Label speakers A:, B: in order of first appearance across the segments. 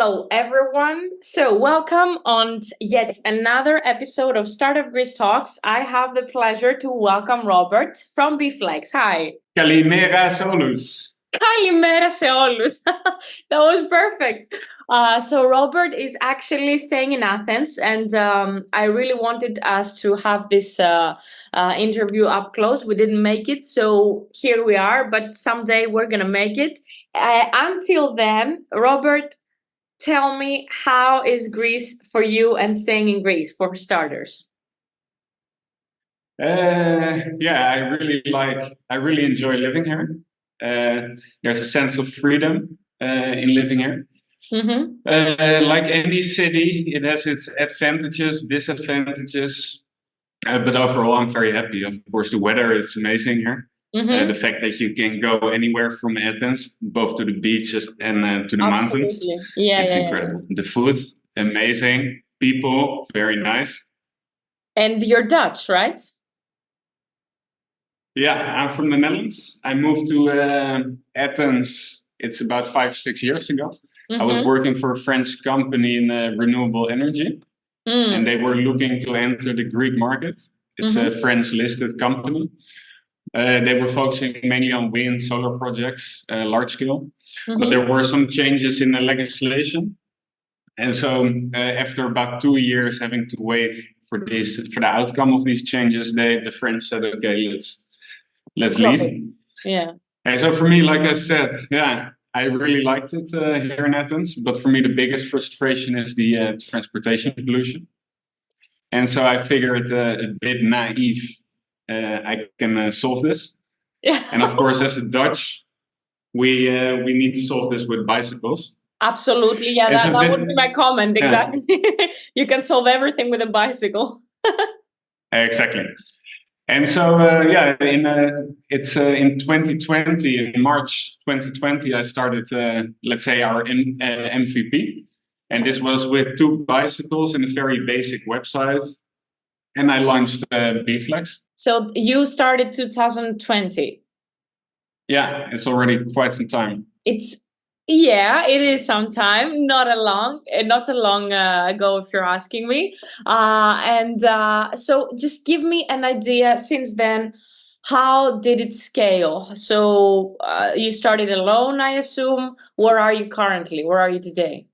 A: Hello, everyone. So, welcome on yet another episode of Startup Greece Talks. I have the pleasure to welcome Robbert from bFlex. Hi.
B: Kalimera Solus.
A: Kalimera σε όλους. That was perfect. So Robbert is actually staying in Athens, and I really wanted us to have this interview up close. We didn't make it, so here we are, but someday we're going to make it. Until then, Robbert, tell me, how is Greece for you and staying in Greece, for starters?
B: I really enjoy living here. There's a sense of freedom in living here.
A: Mm-hmm.
B: Like any city, it has its advantages, disadvantages. But overall, I'm very happy. Of course, the weather is amazing here.
A: Mm-hmm.
B: The fact that you can go anywhere from Athens, both to the beaches and to the mountains, it's incredible. The food, amazing. People, very nice.
A: And you're Dutch, right?
B: Yeah, I'm from the Netherlands. I moved to Athens, it's about 5-6 years ago. I was working for a French company in renewable energy, and they were looking to enter the Greek market. It's a French listed company. They were focusing mainly on wind, solar projects, large scale. But there were some changes in the legislation. And so after about 2 years having to wait for the outcome of these changes, the French said, okay, let's leave.
A: Yeah.
B: And so for me, like I said, yeah, I really liked it here in Athens. But for me, the biggest frustration is the transportation pollution. And so I figured a bit naive, I can solve this.
A: Yeah.
B: And of course, as a Dutch, we need to solve this with bicycles.
A: Absolutely. Yeah, that would be my comment. Exactly. Yeah. You can solve everything with a bicycle.
B: Exactly. And so, in 2020, in March 2020, I started, let's say, our MVP. And this was with 2 bicycles and a very basic website. And I launched bFlex.
A: So you started 2020?
B: Yeah, it's already quite some time.
A: Yeah, it is some time, not a long ago, if you're asking me. So just give me an idea since then, how did it scale? So you started alone, I assume. Where are you currently? Where are you today?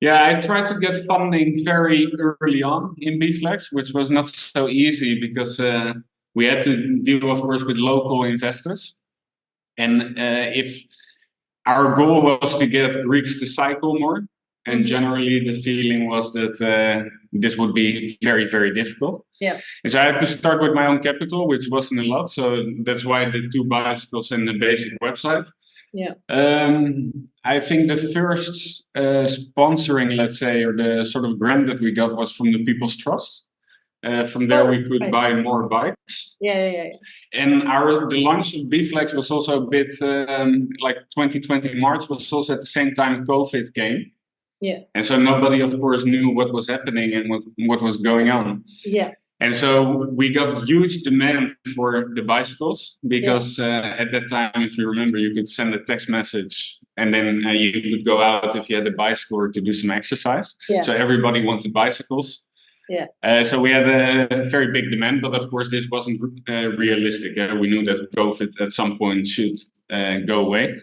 B: Yeah, I tried to get funding very early on in bFlex, which was not so easy because we had to deal, of course, with local investors. And if our goal was to get Greeks to cycle more, and generally the feeling was that this would be very, very difficult.
A: Yeah.
B: And so I had to start with my own capital, which wasn't a lot. So that's why the 2 bicycles and the basic website.
A: Yeah.
B: I think the first sponsoring, let's say, or the sort of grant that we got was from the People's Trust. From there, we could buy more bikes.
A: Yeah.
B: And the launch of bFlex was also a bit like 2020 March was also at the same time COVID came.
A: Yeah.
B: And so nobody, of course, knew what was happening and what was going on.
A: Yeah.
B: And so we got huge demand for the bicycles because at that time, if you remember, you could send a text message and then you could go out if you had a bicycle or to do some exercise.
A: Yeah.
B: So everybody wanted bicycles.
A: Yeah.
B: So we had a very big demand, but of course this wasn't realistic. We knew that COVID at some point should go away.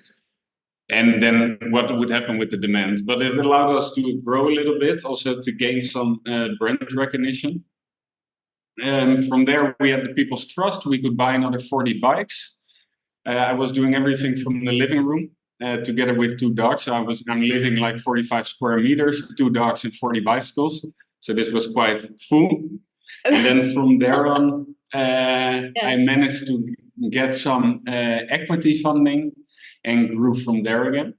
B: And then what would happen with the demand? But it allowed us to grow a little bit, also to gain some brand recognition. From there, we had the People's Trust. We could buy another 40 bikes. I was doing everything from the living room together with 2 dogs. I'm living like 45 square meters, 2 dogs and 40 bicycles. So this was quite full. And then from there on, I managed to get some equity funding and grew from there again.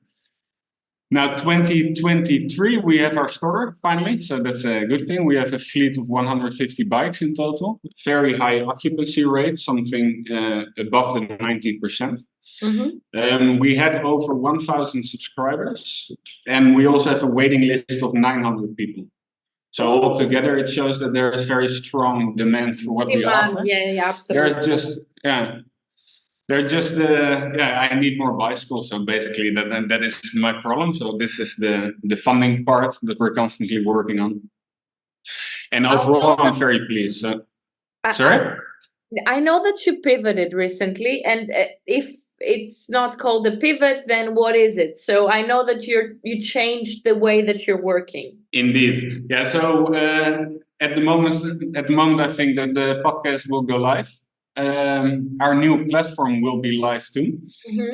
B: Now, 2023, we have our store finally. So that's a good thing. We have a fleet of 150 bikes in total. Very high occupancy rate, something above the 90%. We had over 1,000 subscribers. And we also have a waiting list of 900 people. So altogether, it shows that there is very strong demand for what we offer.
A: Yeah, absolutely.
B: There's just, They're just I need more bicycles. So basically, that is my problem. So this is the funding part that we're constantly working on. And overall, I'm very pleased. Sorry?
A: I know that you pivoted recently, and if it's not called a pivot, then what is it? So I know that you changed the way that you're working.
B: Indeed, yeah. So at the moment, I think that the podcast will go live. Our new platform will be live too,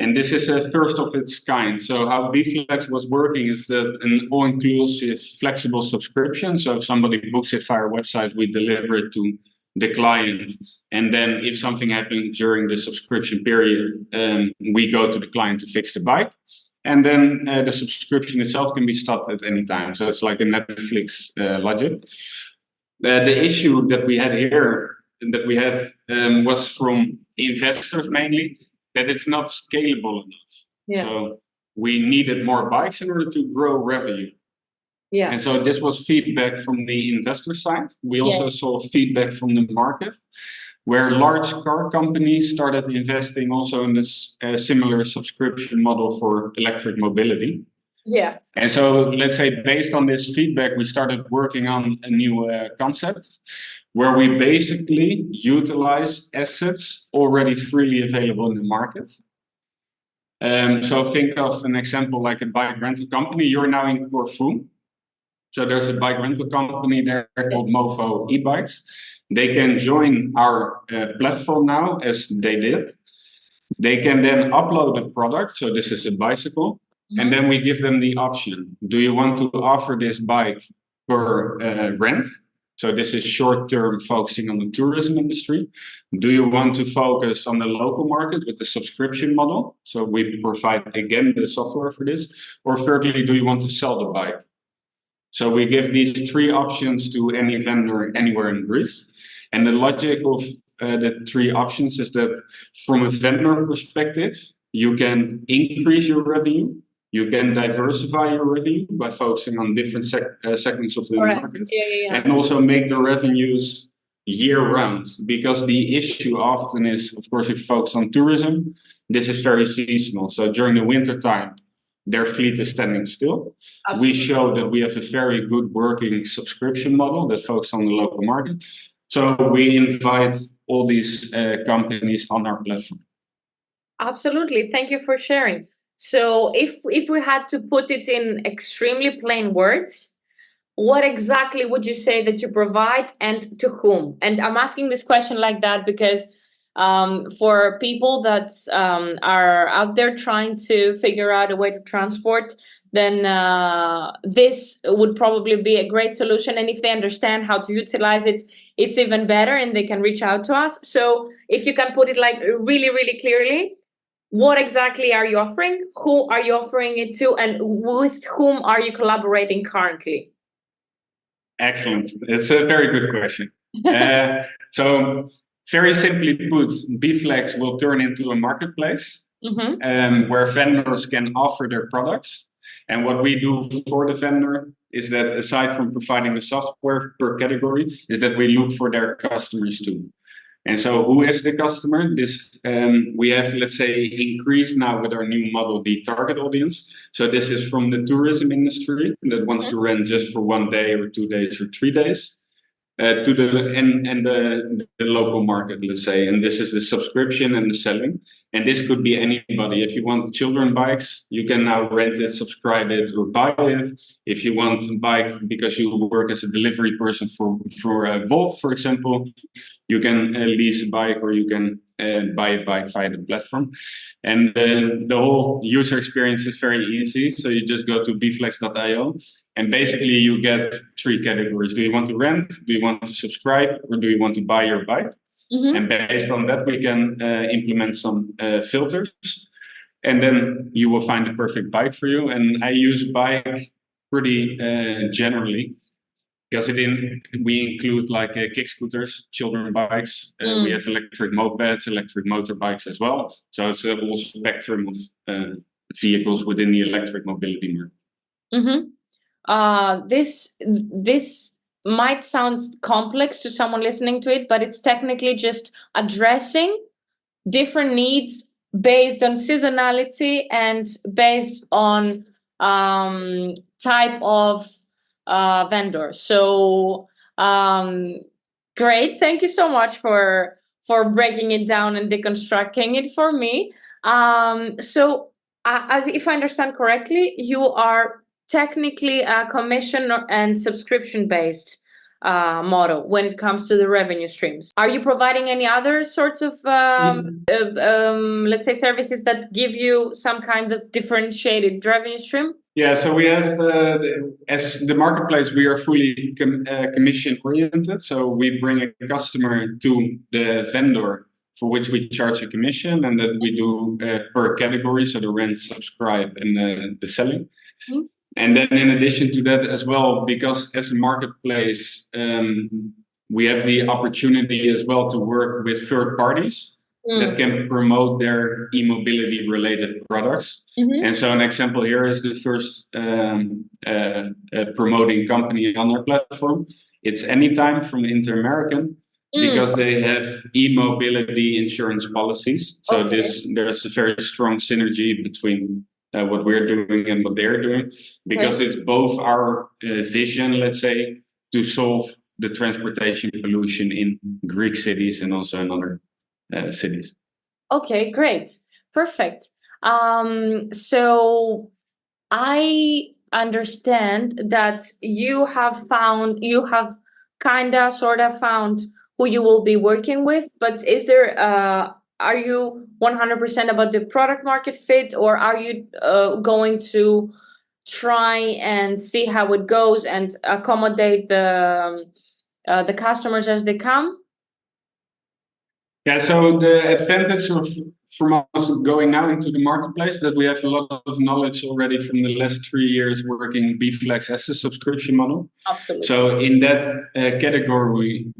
B: and this is a first of its kind. So how bFlex was working is that an all-inclusive, flexible subscription. So if somebody books it via our website, we deliver it to the client, and then if something happens during the subscription period, we go to the client to fix the bike. And then the subscription itself can be stopped at any time. So it's like a Netflix logic. The issue that we had here, was from investors mainly, that it's not scalable enough.
A: Yeah.
B: So we needed more bikes in order to grow revenue.
A: Yeah.
B: And so this was feedback from the investor side. We also saw feedback from the market, where large car companies started investing also in this similar subscription model for electric mobility.
A: Yeah.
B: And so, let's say, based on this feedback, we started working on a new concept where we basically utilize assets already freely available in the market. So think of an example like a bike rental company. You're now in Corfu. So there's a bike rental company there called Mofo e-bikes. They can join our platform now, as they did. They can then upload a product. So this is a bicycle. And then we give them the option. Do you want to offer this bike per rent? So this is short-term, focusing on the tourism industry. Do you want to focus on the local market with the subscription model? So we provide, again, the software for this. Or thirdly, do you want to sell the bike? So we give these three options to any vendor anywhere in Greece. And the logic of the three options is that from a vendor perspective, you can increase your revenue, you can diversify your revenue by focusing on different segments of the market, and also make the revenues year-round. Because the issue often is, of course, if you focus on tourism, this is very seasonal. So during the winter time, their fleet is standing still. Absolutely. We show that we have a very good working subscription model that focuses on the local market. So we invite all these companies on our platform.
A: Absolutely. Thank you for sharing. So if we had to put it in extremely plain words, what exactly would you say that you provide and to whom? And I'm asking this question like that because for people that are out there trying to figure out a way to transport, then this would probably be a great solution. And if they understand how to utilize it, it's even better and they can reach out to us. So if you can put it like really, really clearly, what exactly are you offering? Who are you offering it to? And with whom are you collaborating currently?
B: Excellent. It's a very good question. So very simply put, bFlex will turn into a marketplace where vendors can offer their products. And what we do for the vendor is that, aside from providing the software per category, is that we look for their customers too. And so who is the customer? This we have, let's say, increased now with our new model, the target audience. So this is from the tourism industry that wants to rent just for 1 day or 2 days or 3 days. To the local market, let's say, and this is the subscription and the selling, and this could be anybody. If you want children bikes, you can now rent it, subscribe it, or buy it. If you want a bike because you work as a delivery person for Volt, for example, you can lease a bike or you can buy a bike via the platform. And the whole user experience is very easy. So you just go to bflex.io and basically you get 3 categories. Do you want to rent? Do you want to subscribe? Or do you want to buy your bike? And based on that, we can implement some filters. And then you will find the perfect bike for you. And I use bike pretty generally, because we include like kick scooters, children bikes. We have electric mopeds, electric motorbikes as well. So it's a whole spectrum of vehicles within the electric mobility market.
A: This might sound complex to someone listening to it, but it's technically just addressing different needs based on seasonality and based on type of vendor. So great, thank you so much for breaking it down and deconstructing it for me. So as if I understand correctly, you are technically a commission and subscription based model when it comes to the revenue streams. Are you providing any other sorts of let's say services that give you some kinds of differentiated revenue stream?
B: Yeah, so we have, as the marketplace, we are fully commission oriented. So we bring a customer to the vendor for which we charge a commission, and that we do per category, so the rent, subscribe, and the selling. Mm-hmm. And then in addition to that as well, because as a marketplace, we have the opportunity as well to work with third parties that can promote their e-mobility related products. Mm-hmm. And so an example here is the first promoting company on our platform. It's Anytime from Inter-American, because they have e-mobility insurance policies. So there's a very strong synergy between what we're doing and what they're doing, because it's both our vision, let's say, to solve the transportation pollution in Greek cities and also in other cities.
A: Okay, great. Perfect. So I understand that you have sort of found who you will be working with, but is there, are you 100% about the product market fit, or are you going to try and see how it goes and accommodate the customers as they come?
B: Yeah, so the advantage from us going now into the marketplace, that we have a lot of knowledge already from the last 3 years working bFlex as a subscription model.
A: Absolutely.
B: So in that category,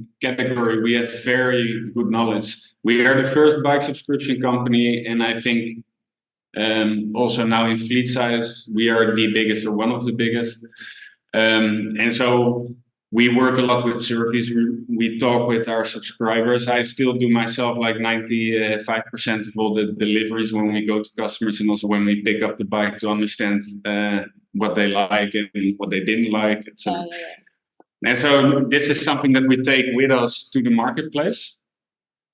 B: we have very good knowledge. We are the first bike subscription company, and I think also now in fleet size, we are the biggest or one of the biggest. And so we work a lot with surveys. We talk with our subscribers. I still do myself like 95% of all the deliveries when we go to customers, and also when we pick up the bike, to understand what they like and what they didn't like, etc. And so this is something that we take with us to the marketplace.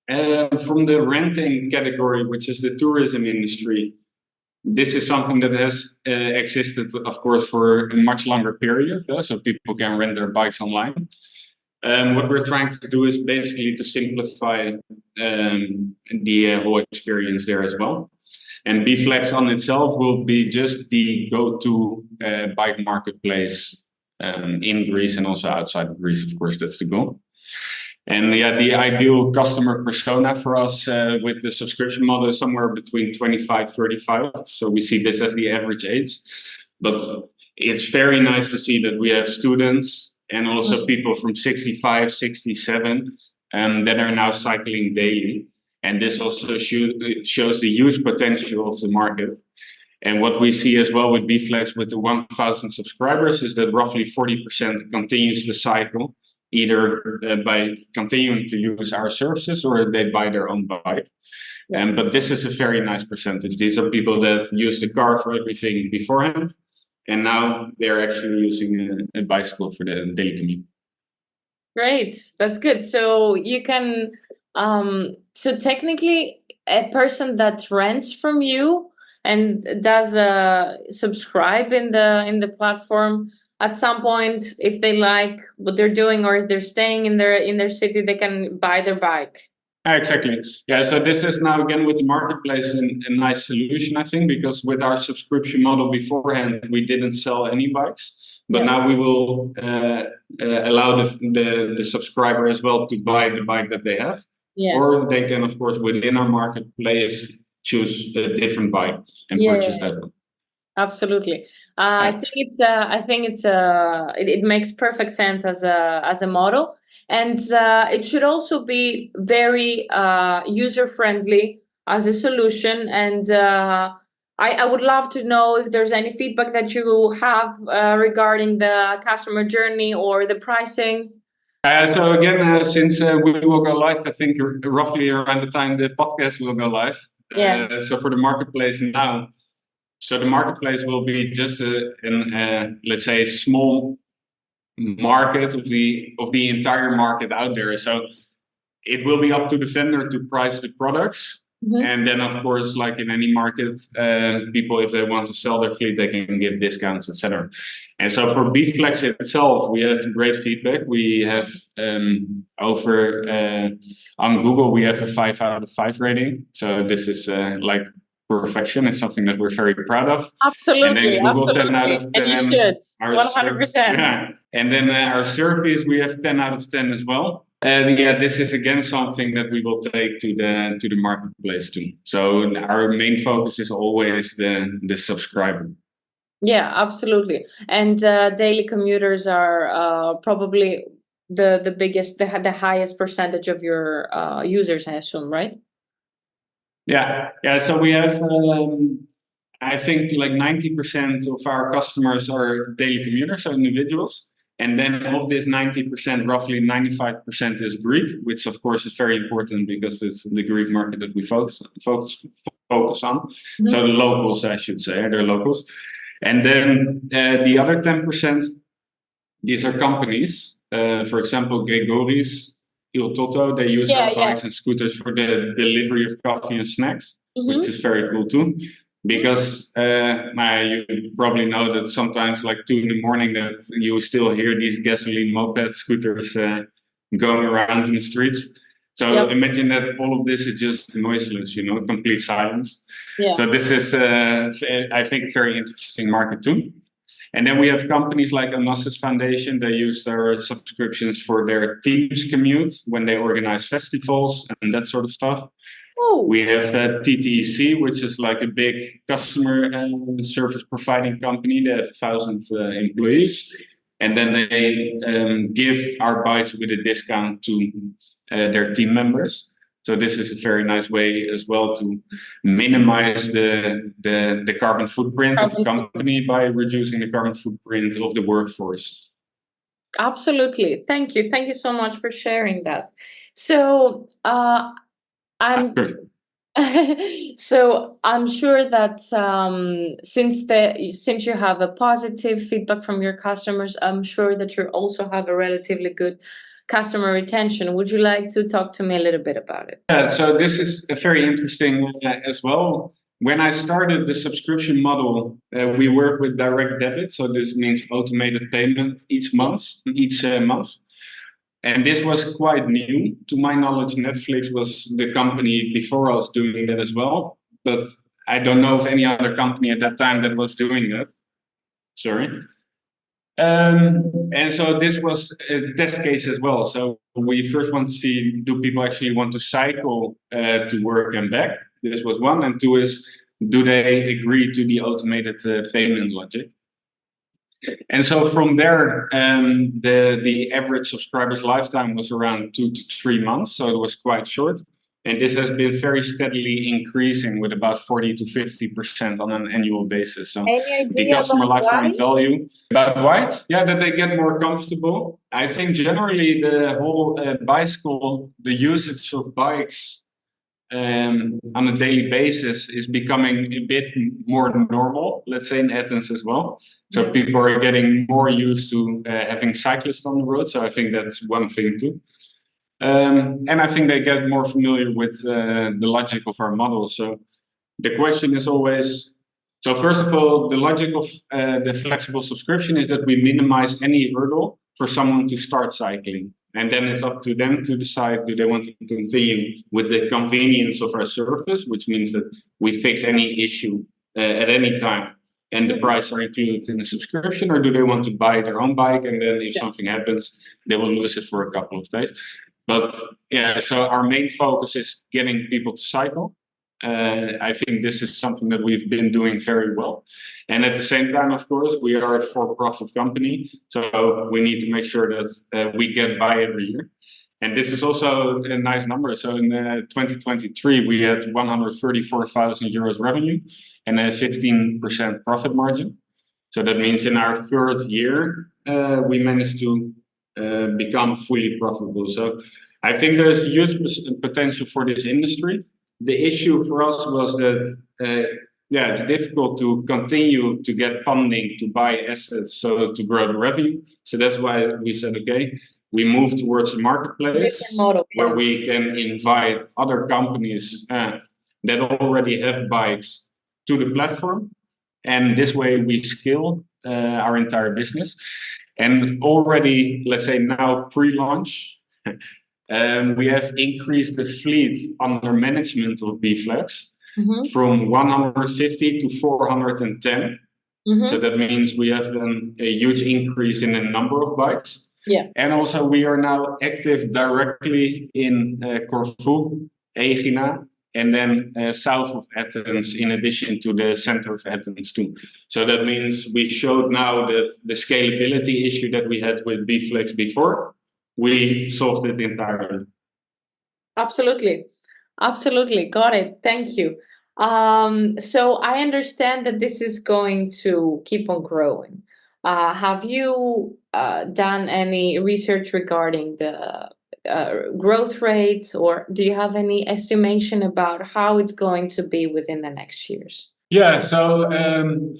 B: From the renting category, which is the tourism industry, this is something that has existed, of course, for a much longer period, so people can rent their bikes online. What we're trying to do is basically to simplify the whole experience there as well. And bFlex on itself will be just the go-to bike marketplace in Greece and also outside of Greece, of course, that's the goal. And yeah, the ideal customer persona for us with the subscription model is somewhere between 25, 35. So we see this as the average age. But it's very nice to see that we have students and also people from 65, 67 that are now cycling daily. And this also shows the huge potential of the market. And what we see as well with bFlex with the 1,000 subscribers is that roughly 40% continues to cycle, either by continuing to use our services or they buy their own bike. But this is a very nice percentage. These are people that use the car for everything beforehand, and now they're actually using a bicycle for the daily commute.
A: Great, that's good. So you can, so technically a person that rents from you and does subscribe in the platform, at some point, if they like what they're doing or if they're staying in their city, they can buy their bike.
B: Exactly. Yeah, so this is now again with the marketplace a nice solution, I think, because with our subscription model beforehand, we didn't sell any bikes. But now we will allow the subscriber as well to buy the bike that they have. Yeah. Or they can, of course, within our marketplace, choose a different bike and purchase that one.
A: Absolutely. I think it makes perfect sense as a model, and it should also be very user friendly as a solution. And I would love to know if there's any feedback that you have regarding the customer journey or the pricing.
B: So again, since we will go live, I think roughly around the time the podcast will go live.
A: Yeah.
B: So for the marketplace now, so the marketplace will be just let's say, small market of the entire market out there. So it will be up to the vendor to price the products.
A: Mhm.
B: And then, of course, like in any market, people, if they want to sell their fleet, they can give discounts, etc. And so for bFlex itself, we have great feedback. We have on Google, we have a 5 out of 5 rating. So this is like perfection. It's something that we're very proud of. And
A: Absolutely,
B: then Google 10 out
A: absolutely.
B: of
A: And you
B: 10.
A: should, 100%.
B: Yeah. And then our surveys, we have 10 out of 10 as well. And yeah, this is again something that we will take to the marketplace too. So our main focus is always the subscriber.
A: Yeah, absolutely. And daily commuters are probably the biggest, the highest percentage of your users, I assume, right?
B: Yeah. So we have, I think, like 90% of our customers are daily commuters, so individuals. And then of this 90%, roughly 95% is Greek, which of course is very important because it's the Greek market that we focus on.
A: Mhm.
B: So the locals, I should say, they're locals. And then the other 10%, these are companies. For example, Gregori's, Il Toto, they use our bikes and scooters for the delivery of coffee and snacks, which is very cool too. Because you probably know that sometimes, like 2 in the morning, that you still hear these gasoline moped scooters going around in the streets. So imagine that all of this is just noiseless, complete silence.
A: Yeah.
B: So this is, I think, very interesting market too. And then we have companies like Hostess Foundation. They use their subscriptions for their teams commute when they organize festivals and that sort of stuff.
A: Oh.
B: We have TTEC, which is like a big customer service providing company. They have 1,000 employees. And then they give our bikes with a discount to their team members. So this is a very nice way as well to minimize the carbon footprint of a company by reducing the carbon footprint of the workforce.
A: Absolutely. Thank you. Thank you so much for sharing that. So so I'm sure that since you have a positive feedback from your customers, I'm sure that you also have a relatively good customer retention. Would you like to talk to me a little bit about it?
B: Yeah, so this is very interesting as well. When I started the subscription model, we work with direct debit. So this means automated payment each month. And this was quite new. To my knowledge, Netflix was the company before us doing that as well. But I don't know of any other company at that time that was doing that. Sorry. And so this was a test case as well. So we first want to see, do people actually want to cycle to work and back? This was one. And two is, do they agree to the automated payment logic? And so from there, the average subscriber's lifetime was around 2 to 3 months. So it was quite short. And this has been very steadily increasing with about 40 to 50% on an annual basis. So the customer lifetime value. About why? Yeah, that they get more comfortable. I think generally the whole bicycle, the usage of bikes on a daily basis is becoming a bit more normal, let's say in Athens as well. So people are getting more used to having cyclists on the road. So I think that's one thing too. And I think they get more familiar with the logic of our model. So the question is always, so first of all, the logic of the flexible subscription is that we minimize any hurdle for someone to start cycling. And then it's up to them to decide, do they want to continue with the convenience of our service, which means that we fix any issue at any time and the price are included in the subscription, or do they want to buy their own bike and then if something happens, they will lose it for a couple of days. But yeah, so our main focus is getting people to cycle. I think this is something that we've been doing very well. And at the same time, of course, we are a for-profit company. So we need to make sure that we get by every year. And this is also a nice number. So in 2023, we had 134,000 euros revenue and a 15% profit margin. So that means in our third year, we managed to become fully profitable. So I think there's huge potential for this industry. The issue for us was that it's difficult to continue to get funding to buy assets so to grow the revenue. So that's why we said, okay, we move towards a marketplace
A: Different model,
B: where
A: yeah.
B: we can invite other companies that already have bikes to the platform. And this way we scale our entire business. And already, let's say now pre-launch, we have increased the fleet under management of bFlex from 150 to 410. So that means we have a huge increase in the number of bikes.
A: Yeah.
B: And also we are now active directly in Corfu, Egina, and then south of Athens, in addition to the center of Athens too. So that means we showed now that the scalability issue that we had with bFlex before, we solved it entirely.
A: Absolutely. Absolutely. Got it. Thank you. So I understand that this is going to keep on growing. Have you done any research regarding the growth rates, or do you have any estimation about how it's going to be within the next years?
B: Yeah, so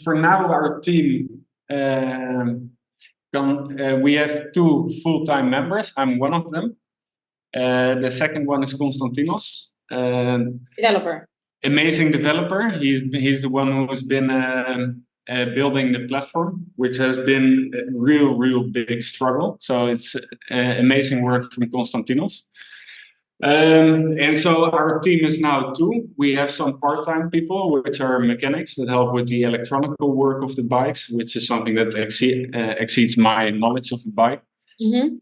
B: for now, our team, we have 2 full-time members. I'm one of them. The second one is Konstantinos.
A: Developer.
B: Amazing developer. He's the one who's been building the platform, which has been a real big struggle. So it's amazing work from Konstantinos. And so our team is now 2. We have some part-time people, which are mechanics that help with the electronical work of the bikes, which is something that exceeds my knowledge of the bike. And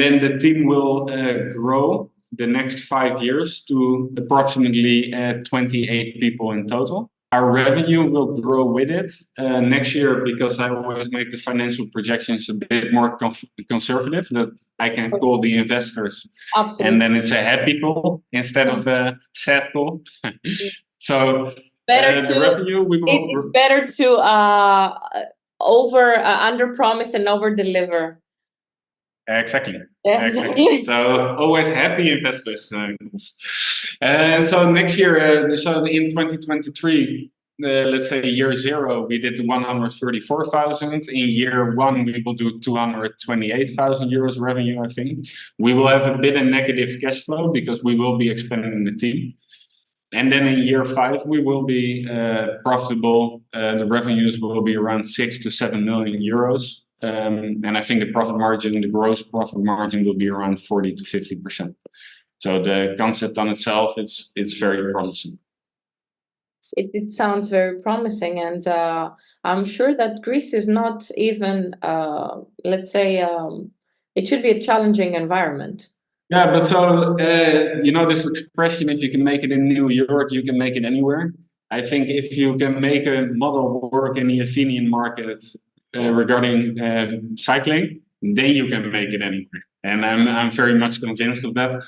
B: then the team will grow the next 5 years to approximately 28 people in total. Our revenue will grow with it next year, because I always make the financial projections a bit more conservative, that I can call the investors. Absolutely. And then it's a happy call instead of a sad call. So the revenue we will.
A: It's better to under promise and over deliver.
B: Exactly. So always happy investors. So next year, so in 2023, let's say year 0, we did 134,000. In year 1, we will do 228,000 euros revenue, I think. We will have a bit of negative cash flow because we will be expanding the team. And then in year 5, we will be profitable. The revenues will be around 6 to 7 million euros. And I think the profit margin, the gross profit margin, will be around 40 to 50%. So the concept on itself, it's very promising.
A: It sounds very promising, and I'm sure that Greece is not even, let's say, it should be a challenging environment.
B: Yeah, but so, this expression, if you can make it in New York, you can make it anywhere. I think if you can make a model work in the Athenian market regarding cycling, then you can make it anywhere. And I'm very much convinced of that.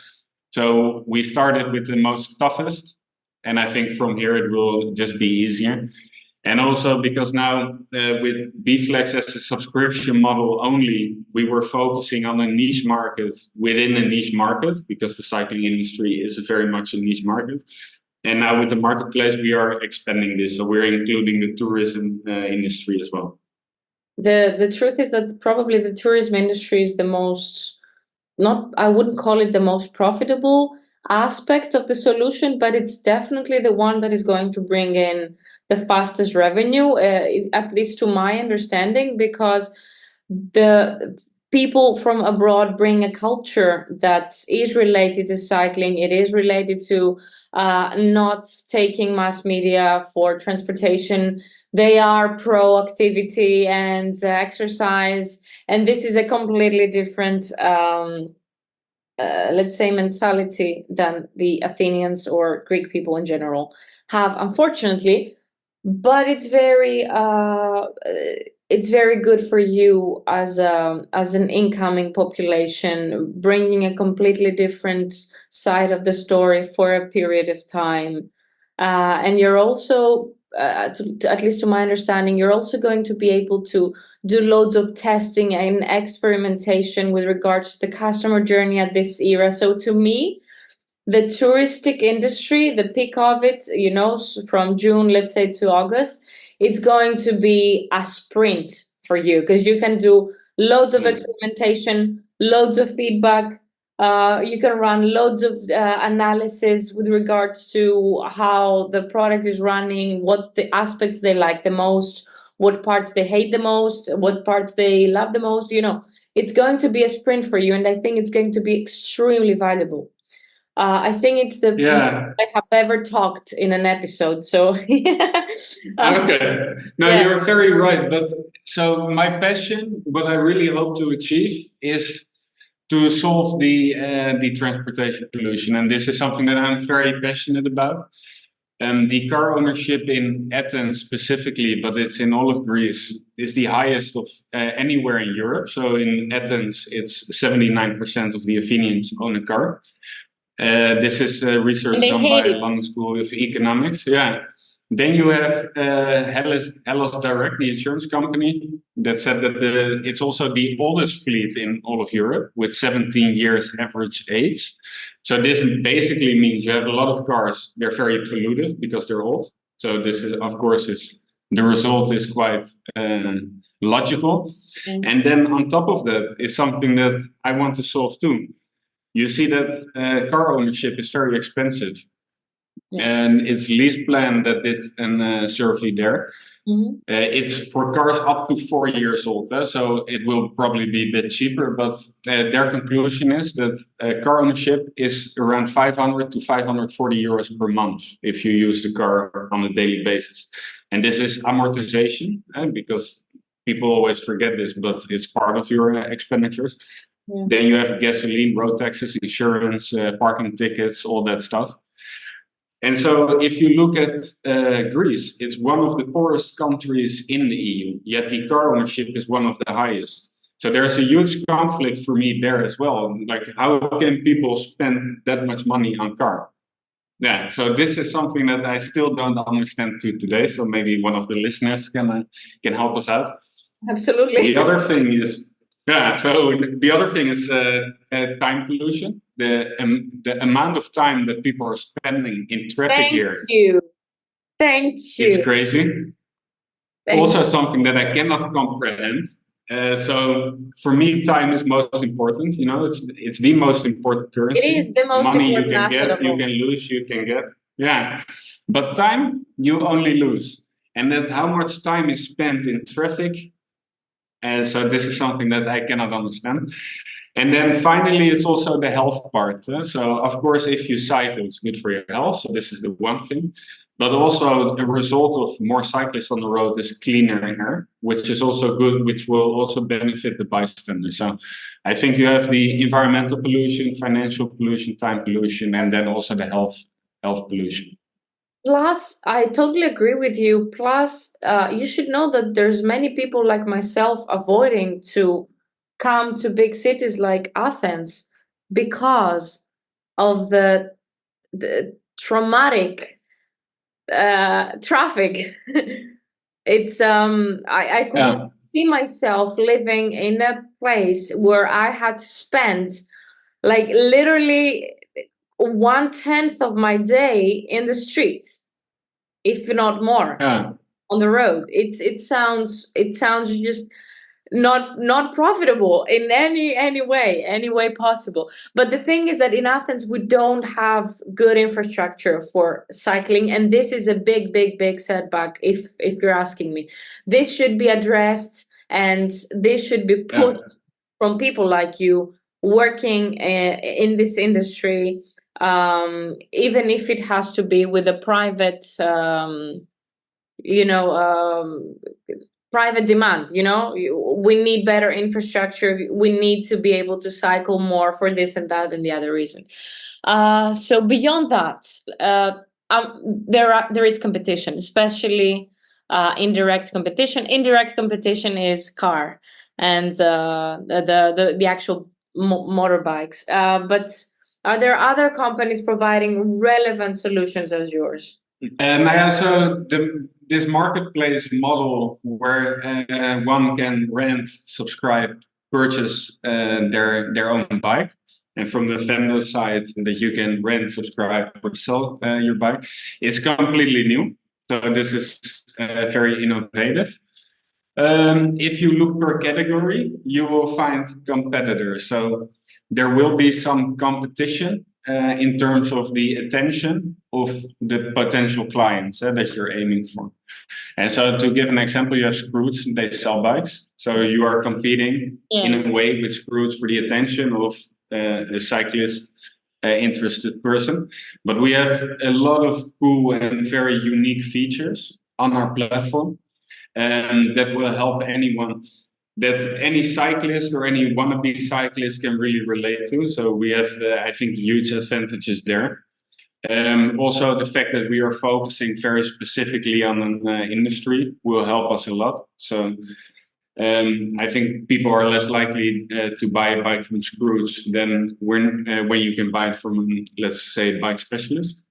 B: So we started with the most toughest, and I think from here it will just be easier. And also because now with bFlex as a subscription model only, we were focusing on a niche market within a niche market, because the cycling industry is very much a niche market. And now with the marketplace, we are expanding this. So we're including the tourism industry as well.
A: The truth is that probably the tourism industry is the most, I wouldn't call it the most profitable aspect of the solution, but it's definitely the one that is going to bring in the fastest revenue, at least to my understanding, because the people from abroad bring a culture that is related to cycling. It is related to not taking mass media for transportation. They are pro activity and exercise, and this is a completely different let's say mentality than the Athenians or Greek people in general have, unfortunately. But it's very good for you as an incoming population, bringing a completely different side of the story for a period of time, and you're also at least to my understanding, you're also going to be able to do loads of testing and experimentation with regards to the customer journey at this era. So to me, the touristic industry, the peak of it, from June, let's say, to August, it's going to be a sprint for you, because you can do loads of experimentation, loads of feedback. You can run loads of analysis with regards to how the product is running, what the aspects they like the most, what parts they hate the most, what parts they love the most. It's going to be a sprint for you, and I think it's going to be extremely valuable. I think it's the most I have ever talked in an episode. So
B: okay, no,
A: yeah.
B: you're very right. But so my passion, what I really hope to achieve, is to solve the transportation pollution, and this is something that I'm very passionate about. The car ownership in Athens specifically, but it's in all of Greece, is the highest of anywhere in Europe. So in Athens, it's 79% of the Athenians own a car. This is research done by London School of Economics. Yeah. Then you have Hellas Direct, the insurance company, that said that it's also the oldest fleet in all of Europe, with 17 years average age. So this basically means you have a lot of cars. They're very pollutive because they're old. So this is, of course, the result is quite logical. And then on top of that is something that I want to solve too. You see that car ownership is very expensive. And it's LeasePlan that did a survey there. It's for cars up to 4 years old, so it will probably be a bit cheaper. But their conclusion is that car ownership is around 500 to 540 euros per month if you use the car on a daily basis. And this is amortization, because people always forget this, but it's part of your expenditures. Then you have gasoline, road taxes, insurance, parking tickets, all that stuff. And so if you look at Greece, it's one of the poorest countries in the EU, yet the car ownership is one of the highest. So there's a huge conflict for me there as well. Like, how can people spend that much money on car? Yeah, so this is something that I still don't understand today. So maybe one of the listeners can help us out.
A: Absolutely.
B: The other thing is, time pollution. The amount of time that people are spending in traffic here.
A: Thank you.
B: It's crazy. Also something that I cannot comprehend. So for me, time is most important. It's the most important currency.
A: It is the most
B: money
A: important
B: you can
A: asset
B: get,
A: of
B: you
A: all.
B: can lose, you can get. Yeah, but time you only lose, and that's how much time is spent in traffic. And so this is something that I cannot understand. And then finally, it's also the health part. So of course, if you cycle, it's good for your health. So this is the one thing. But also the result of more cyclists on the road is cleaner air, which is also good, which will also benefit the bystanders. So I think you have the environmental pollution, financial pollution, time pollution, and then also the health pollution.
A: Plus, I totally agree with you. Plus, you should know that there's many people like myself avoiding to come to big cities like Athens because of the traumatic traffic. It's I could see myself living in a place where I had to spend like literally 1/10 of my day in the streets, if not more, on the road. It sounds just not profitable in any way possible. But the thing is that in Athens we don't have good infrastructure for cycling, and this is a big setback if you're asking me. This should be addressed, and this should be put from people like you working in this industry, even if it has to be with a private private demand. We need better infrastructure. We need to be able to cycle more for this and that and the other reason. So beyond that, there is competition, especially indirect competition. Indirect competition is car and the actual motorbikes. But are there other companies providing relevant solutions as yours?
B: So this marketplace model where one can rent, subscribe, purchase their own bike, and from the vendor side that you can rent, subscribe, or sell your bike, is completely new. So this is very innovative. If you look per category, you will find competitors. So there will be some competition in terms of the attention of the potential clients that you're aiming for. And so to give an example, you have Scrooge, they sell bikes. So you are competing in a way with Scrooge for the attention of a cyclist interested person. But we have a lot of cool and very unique features on our platform that will help anyone, that any cyclist or any wannabe cyclist can really relate to. So we have, I think, huge advantages there. Also, the fact that we are focusing very specifically on an industry will help us a lot. So I think people are less likely to buy a bike from Scrooge than when you can buy it from, let's say, bike specialist.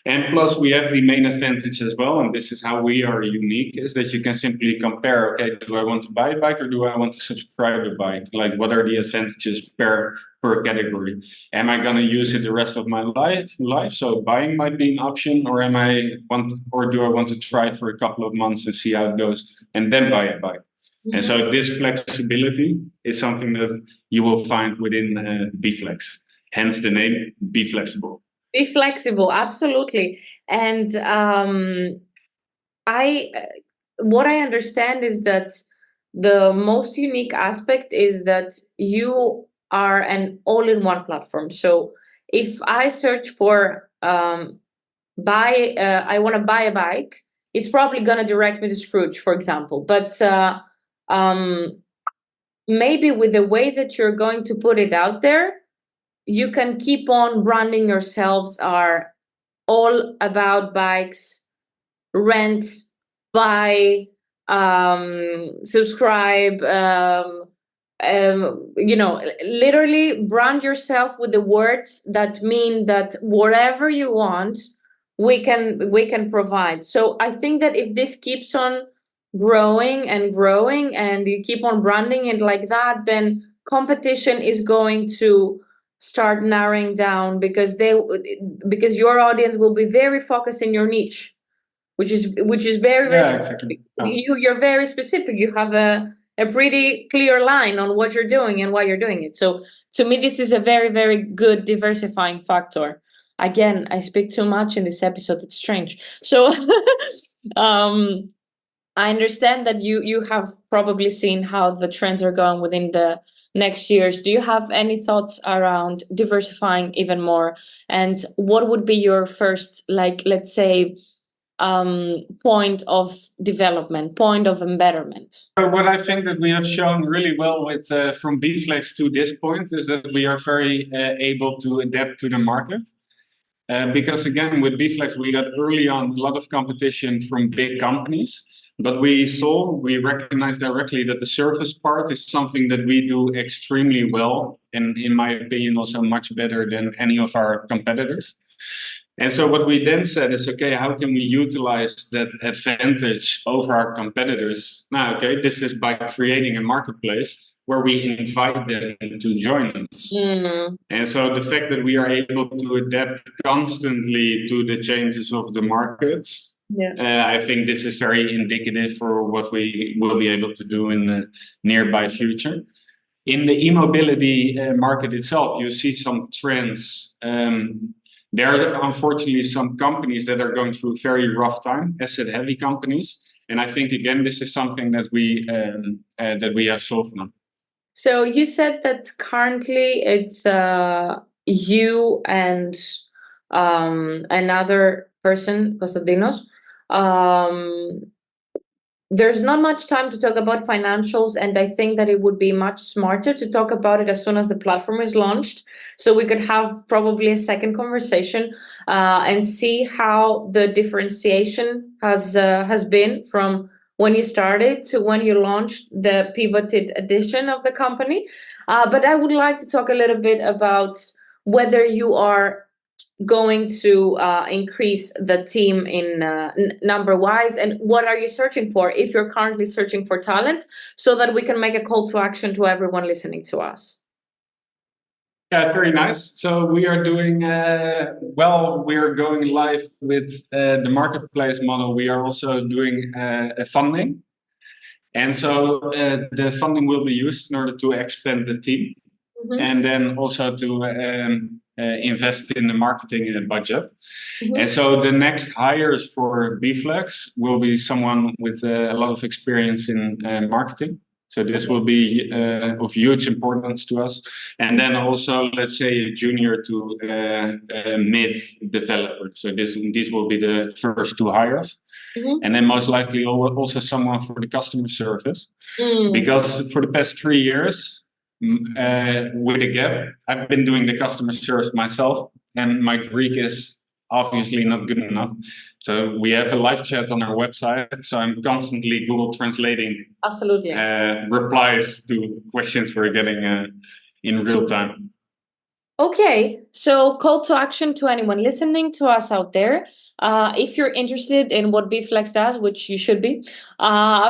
B: And plus, we have the main advantage as well, and this is how we are unique, is that you can simply compare, okay, do I want to buy a bike or do I want to subscribe a bike? Like, what are the advantages per category? Am I going to use it the rest of my life? So buying might be an option, or do I want to try it for a couple of months and see how it goes and then buy a bike? Mm-hmm. And so this flexibility is something that you will find within bFlex, hence the name bFlexible.
A: Be flexible, absolutely. And what I understand is that the most unique aspect is that you are an all-in-one platform. So if I search for I want to buy a bike, it's probably going to direct me to Scrooge, for example. But maybe with the way that you're going to put it out there, you can keep on branding yourselves are all about bikes, rent, buy, subscribe, literally brand yourself with the words that mean that whatever you want, we can provide. So I think that if this keeps on growing and you keep on branding it like that, then competition is going to start narrowing down because your audience will be very focused in your niche, which is very
B: exactly.
A: You're very specific. You have a pretty clear line on what you're doing and why you're doing it. So to me, this is a very, very good diversifying factor. Again, I speak too much in this episode. It's strange. So I understand that you have probably seen how the trends are going within the next years. Do you have any thoughts around diversifying even more? And what would be your first, let's say, point of development, point of embetterment?
B: What I think that we have shown really well with from bFlex to this point is that we are very able to adapt to the market. Because again, with bFlex, we got early on a lot of competition from big companies, but we recognized directly that the service part is something that we do extremely well, and in my opinion, also much better than any of our competitors. And so what we then said is, okay, how can we utilize that advantage over our competitors? Now, okay, this is by creating a marketplace where we invite them to join us. Mm. And so the fact that we are able to adapt constantly to the changes of the markets, I think this is very indicative for what we will be able to do in the nearby future. In the e-mobility market itself, you see some trends. There are unfortunately some companies that are going through a very rough time, asset-heavy companies. And I think, again, this is something that we have solved now.
A: So you said that currently it's you and another person, Constantinos. There's not much time to talk about financials, and I think that it would be much smarter to talk about it as soon as the platform is launched, so we could have probably a second conversation and see how the differentiation has been from when you started to when you launched the pivoted edition of the company. But I would like to talk a little bit about whether you are going to increase the team in number wise, and what are you searching for if you're currently searching for talent, so that we can make a call to action to everyone listening to us?
B: Yeah, very nice. So we are doing we are going live with the marketplace model. We are also doing a funding, and so the funding will be used in order to expand the team, and then also to invest in the marketing budget. And so the next hires for bFlex will be someone with a lot of experience in marketing. So this will be of huge importance to us. And then also, let's say, a junior to mid developer. So these will be the first two hires. And then most likely also someone for the customer service. Because for the past 3 years, with a gap, I've been doing the customer service myself, and my Greek is obviously not good enough. So we have a live chat on our website. So I'm constantly Google translating replies to questions we're getting in real time.
A: Okay, so call to action to anyone listening to us out there. If you're interested in what bFlex does, which you should be,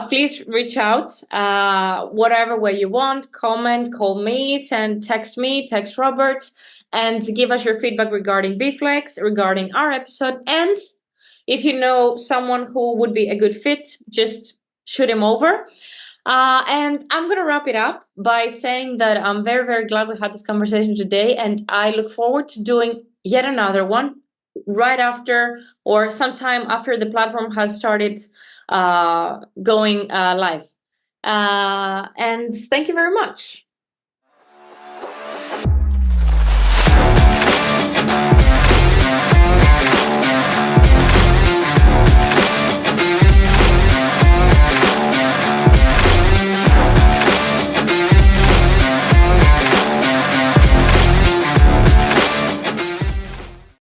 A: please reach out whatever way you want. Comment, call me, text me, text Robbert, and give us your feedback regarding bFlex, regarding our episode. And if you know someone who would be a good fit, just shoot him over. And I'm going to wrap it up by saying that I'm very, very glad we had this conversation today, and I look forward to doing yet another one right after or sometime after the platform has started going live. And thank you very much.